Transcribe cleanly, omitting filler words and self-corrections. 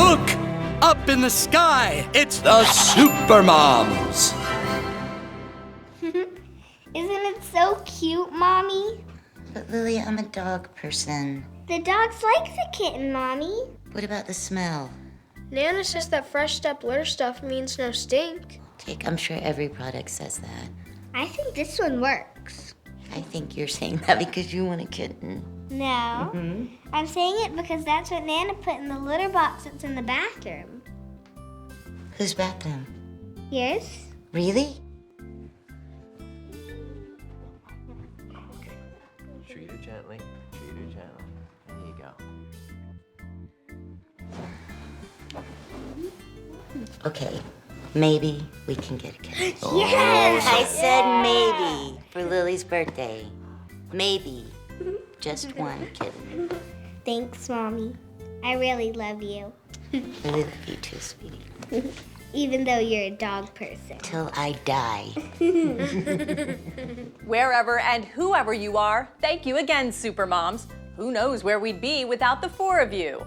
Look! Up in the sky, it's the Supermoms! Isn't it so cute, Mommy? But Lily, I'm a dog person. The dogs like the kitten, Mommy. What about the smell? Nana says that fresh step litter stuff means no stink. Jake, I'm sure every product says that. I think this one works. I think you're saying that because you want a kitten. No, I'm saying it because that's what Nana put in the litter box that's in the bathroom. Whose bathroom? Yours? Really? Okay. Treat her gently. Treat her gently. There you go. Okay, maybe we can get a kitten. Yes! I said maybe for Lily's birthday. Maybe. Just one kitten. Thanks, Mommy. I really love you. Really love you too, sweetie. Even though you're a dog person. Till I die. Wherever and whoever you are, thank you again, Supermoms. Who knows where we'd be without the four of you?